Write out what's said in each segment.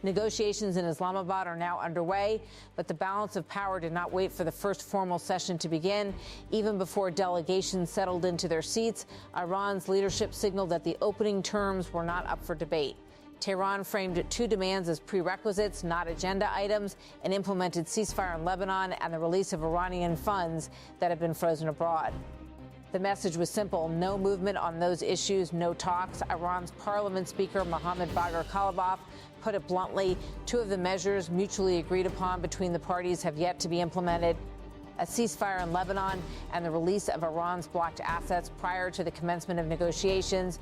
Negotiations in Islamabad are now underway, but the balance of power did not wait for the first formal session to begin. Even before delegations settled into their seats, Iran's leadership signaled that the opening terms were not up for debate. Tehran framed two demands as prerequisites, not agenda items, and implemented ceasefire in Lebanon and the release of Iranian funds that have been frozen abroad. The message was simple: no movement on those issues, no talks. Iran's parliament speaker, Mohammad Bagher Khalibaf, put it bluntly, two of the measures mutually agreed upon between the parties have yet to be implemented: a ceasefire in Lebanon and the release of Iran's blocked assets prior to the commencement of negotiations.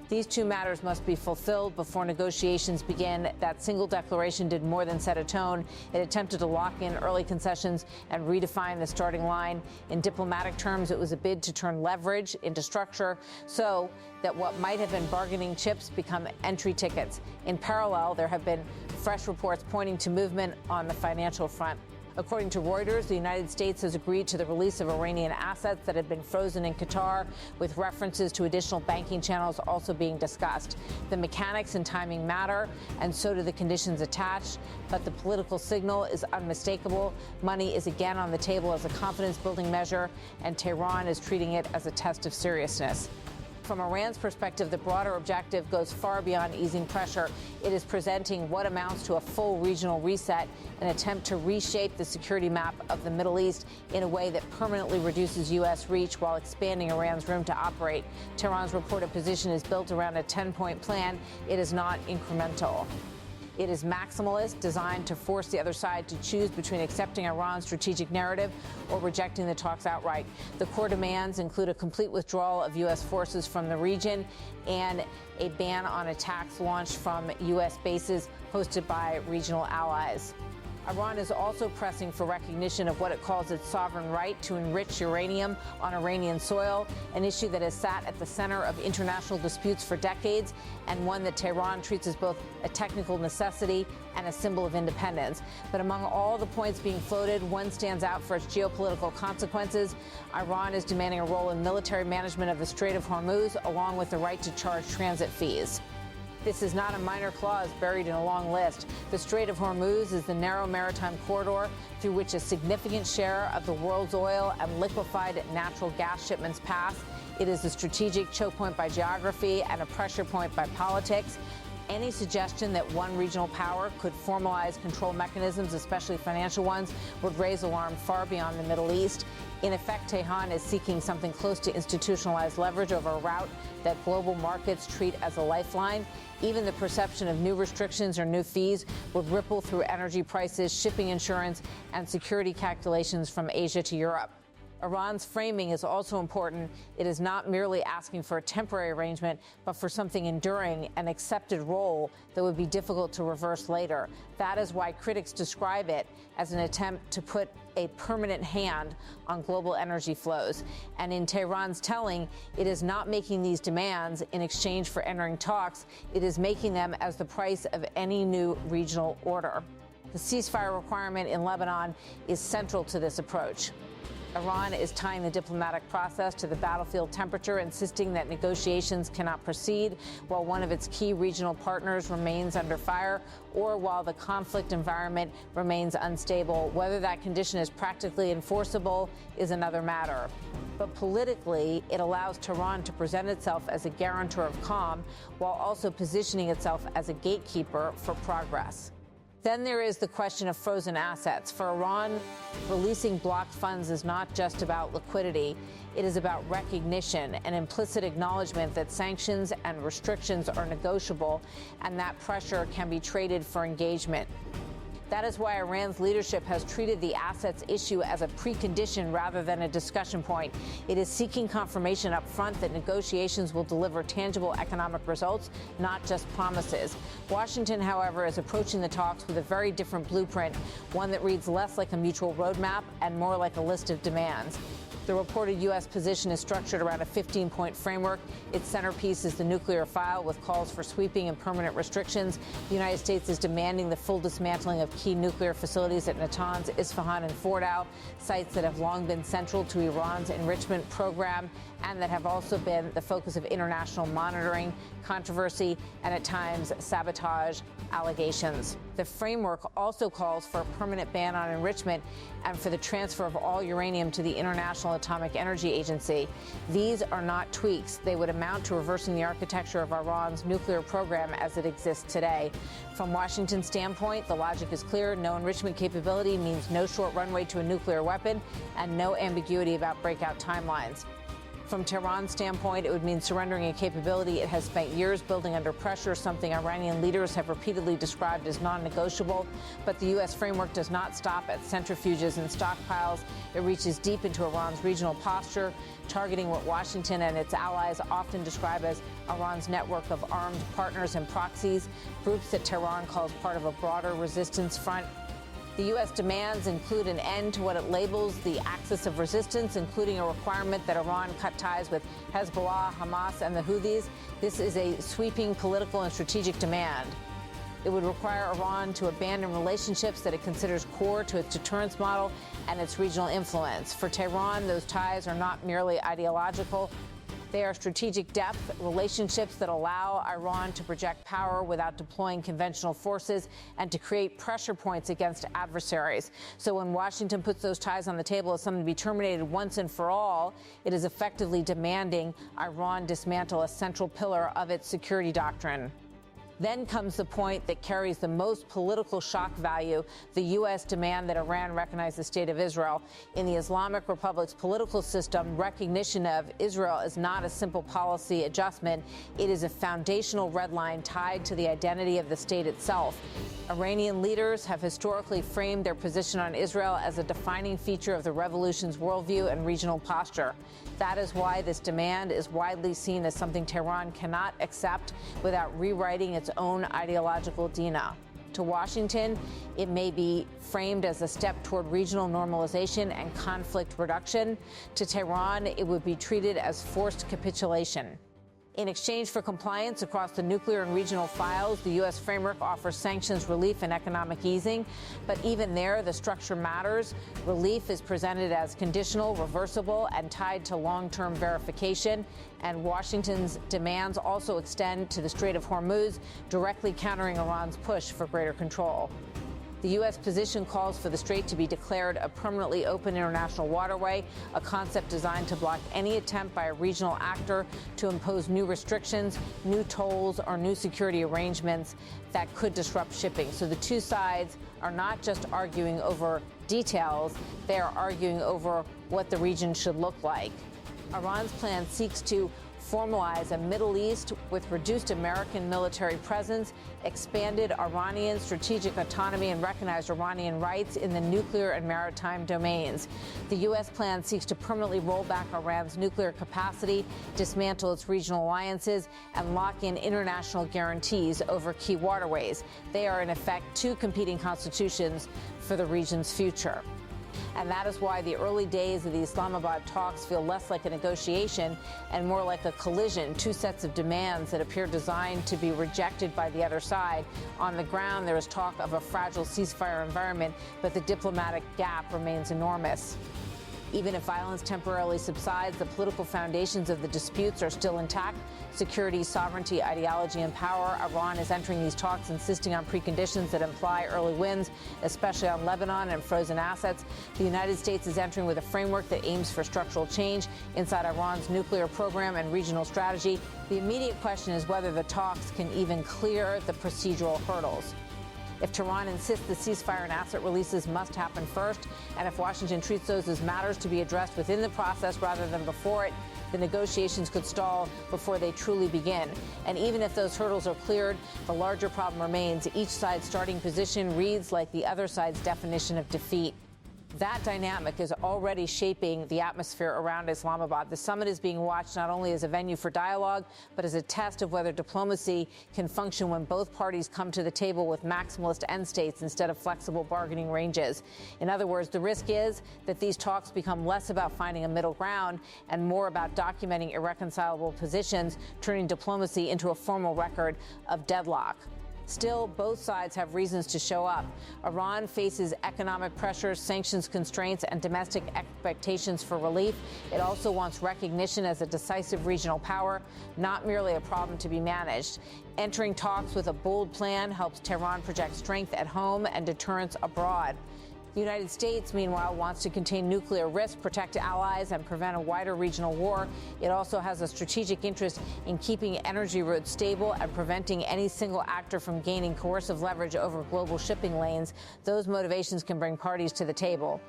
These two matters must be fulfilled before negotiations begin. That single declaration did more than set a tone. It attempted to lock in early concessions and redefine the starting line. In diplomatic terms, it was a bid to turn leverage into structure so that what might have been bargaining chips become entry tickets. In parallel, there have been fresh reports pointing to movement on the financial front. According to Reuters, the United States has agreed to the release of Iranian assets that had been frozen in Qatar, with references to additional banking channels also being discussed. The mechanics and timing matter, and so do the conditions attached, but the political signal is unmistakable. Money is again on the table as a confidence-building measure, and Tehran is treating it as a test of seriousness. From Iran's perspective, the broader objective goes far beyond easing pressure. It is presenting what amounts to a full regional reset, an attempt to reshape the security map of the Middle East in a way that permanently reduces U.S. reach while expanding Iran's room to operate. Tehran's reported position is built around a 10-point plan. It is not incremental. It is maximalist, designed to force the other side to choose between accepting Iran's strategic narrative or rejecting the talks outright. The core demands include a complete withdrawal of U.S. forces from the region and a ban on attacks launched from U.S. bases hosted by regional allies. Iran is also pressing for recognition of what it calls its sovereign right to enrich uranium on Iranian soil, an issue that has sat at the center of international disputes for decades, and one that Tehran treats as both a technical necessity and a symbol of independence. But among all the points being floated, one stands out for its geopolitical consequences. Iran is demanding a role in military management of the Strait of Hormuz, along with the right to charge transit fees. This is not a minor clause buried in a long list. The Strait of Hormuz is the narrow maritime corridor through which a significant share of the world's oil and liquefied natural gas shipments pass. It is a strategic choke point by geography and a pressure point by politics. Any suggestion that one regional power could formalize control mechanisms, especially financial ones, would raise alarm far beyond the Middle East. In effect, Tehran is seeking something close to institutionalized leverage over a route that global markets treat as a lifeline. Even the perception of new restrictions or new fees would ripple through energy prices, shipping insurance, and security calculations from Asia to Europe. Iran's framing is also important. It is not merely asking for a temporary arrangement, but for something enduring, an accepted role that would be difficult to reverse later. That is why critics describe it as an attempt to put a permanent hand on global energy flows. And in Tehran's telling, it is not making these demands in exchange for entering talks. It is making them as the price of any new regional order. The ceasefire requirement in Lebanon is central to this approach. Iran is tying the diplomatic process to the battlefield temperature, insisting that negotiations cannot proceed while one of its key regional partners remains under fire or while the conflict environment remains unstable. Whether that condition is practically enforceable is another matter. But politically, it allows Tehran to present itself as a guarantor of calm while also positioning itself as a gatekeeper for progress. Then there is the question of frozen assets. For Iran, releasing blocked funds is not just about liquidity. It is about recognition, an implicit acknowledgement that sanctions and restrictions are negotiable and that pressure can be traded for engagement. That is why Iran's leadership has treated the assets issue as a precondition rather than a discussion point. It is seeking confirmation up front that negotiations will deliver tangible economic results, not just promises. Washington, however, is approaching the talks with a very different blueprint, one that reads less like a mutual roadmap and more like a list of demands. The reported U.S. position is structured around a 15-point framework. Its centerpiece is the nuclear file with calls for sweeping and permanent restrictions. The United States is demanding the full dismantling of key nuclear facilities at Natanz, Isfahan, and Fordow, sites that have long been central to Iran's enrichment program and that have also been the focus of international monitoring, controversy, and at times sabotage allegations. The framework also calls for a permanent ban on enrichment and for the transfer of all uranium to the International Atomic Energy Agency. These are not tweaks. They would amount to reversing the architecture of Iran's nuclear program as it exists today. From Washington's standpoint, the logic is clear. No enrichment capability means no short runway to a nuclear weapon and no ambiguity about breakout timelines. From Tehran's standpoint, it would mean surrendering a capability it has spent years building under pressure, something Iranian leaders have repeatedly described as non-negotiable. But the U.S. framework does not stop at centrifuges and stockpiles. It reaches deep into Iran's regional posture, targeting what Washington and its allies often describe as Iran's network of armed partners and proxies, groups that Tehran calls part of a broader resistance front. The U.S. demands include an end to what it labels the axis of resistance, including a requirement that Iran cut ties with Hezbollah, Hamas, and the Houthis. This is a sweeping political and strategic demand. It would require Iran to abandon relationships that it considers core to its deterrence model and its regional influence. For Tehran, those ties are not merely ideological. They are strategic depth, relationships that allow Iran to project power without deploying conventional forces and to create pressure points against adversaries. So when Washington puts those ties on the table as something to be terminated once and for all, it is effectively demanding Iran dismantle a central pillar of its security doctrine. Then comes the point that carries the most political shock value, the U.S. demand that Iran recognize the State of Israel. In the Islamic Republic's political system, recognition of Israel is not a simple policy adjustment. It is a foundational red line tied to the identity of the state itself. Iranian leaders have historically framed their position on Israel as a defining feature of the revolution's worldview and regional posture. That is why this demand is widely seen as something Tehran cannot accept without rewriting its own ideological DNA. To Washington, it may be framed as a step toward regional normalization and conflict reduction. To Tehran, it would be treated as forced capitulation. In exchange for compliance across the nuclear and regional files, the U.S. framework offers sanctions relief and economic easing. But even there, the structure matters. Relief is presented as conditional, reversible, and tied to long-term verification. And Washington's demands also extend to the Strait of Hormuz, directly countering Iran's push for greater control. The U.S. position calls for the strait to be declared a permanently open international waterway, a concept designed to block any attempt by a regional actor to impose new restrictions, new tolls, or new security arrangements that could disrupt shipping. So the two sides are not just arguing over details, they are arguing over what the region should look like. Iran's plan seeks to formalize a Middle East with reduced American military presence, expanded Iranian strategic autonomy, and recognized Iranian rights in the nuclear and maritime domains. The U.S. plan seeks to permanently roll back Iran's nuclear capacity, dismantle its regional alliances, and lock in international guarantees over key waterways. They are, in effect, two competing constitutions for the region's future. And that is why the early days of the Islamabad talks feel less like a negotiation and more like a collision, two sets of demands that appear designed to be rejected by the other side. On the ground, there is talk of a fragile ceasefire environment, but the diplomatic gap remains enormous. Even if violence temporarily subsides, the political foundations of the disputes are still intact. Security, sovereignty, ideology, and power. Iran is entering these talks insisting on preconditions that imply early wins, especially on Lebanon and frozen assets. The United States is entering with a framework that aims for structural change inside Iran's nuclear program and regional strategy. The immediate question is whether the talks can even clear the procedural hurdles. If Tehran insists the ceasefire and asset releases must happen first, and if Washington treats those as matters to be addressed within the process rather than before it, the negotiations could stall before they truly begin. And even if those hurdles are cleared, the larger problem remains. Each side's starting position reads like the other side's definition of defeat. That dynamic is already shaping the atmosphere around Islamabad. The summit is being watched not only as a venue for dialogue, but as a test of whether diplomacy can function when both parties come to the table with maximalist end states instead of flexible bargaining ranges. In other words, the risk is that these talks become less about finding a middle ground and more about documenting irreconcilable positions, turning diplomacy into a formal record of deadlock. Still, both sides have reasons to show up. Iran faces economic pressures, sanctions constraints, and domestic expectations for relief. It also wants recognition as a decisive regional power, not merely a problem to be managed. Entering talks with a bold plan helps Tehran project strength at home and deterrence abroad. The United States, meanwhile, wants to contain nuclear risk, protect allies, and prevent a wider regional war. It also has a strategic interest in keeping energy routes stable and preventing any single actor from gaining coercive leverage over global shipping lanes. Those motivations can bring parties to the table.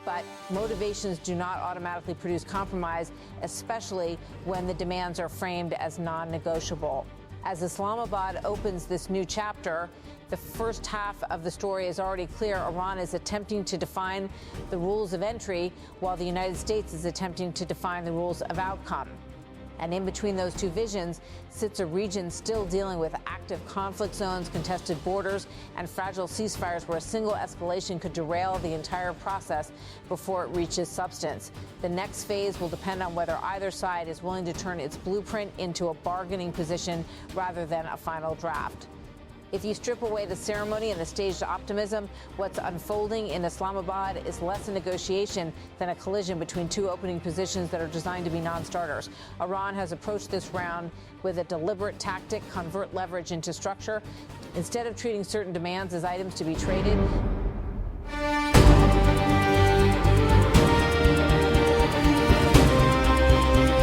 But motivations do not automatically produce compromise, especially when the demands are framed as non-negotiable. As Islamabad opens this new chapter, the first half of the story is already clear. Iran is attempting to define the rules of entry, while the United States is attempting to define the rules of outcome. And in between those two visions sits a region still dealing with active conflict zones, contested borders, and fragile ceasefires where a single escalation could derail the entire process before it reaches substance. The next phase will depend on whether either side is willing to turn its blueprint into a bargaining position rather than a final draft. If you strip away the ceremony and the staged optimism, what's unfolding in Islamabad is less a negotiation than a collision between two opening positions that are designed to be non-starters. Iran has approached this round with a deliberate tactic: convert leverage into structure. Instead of treating certain demands as items to be traded,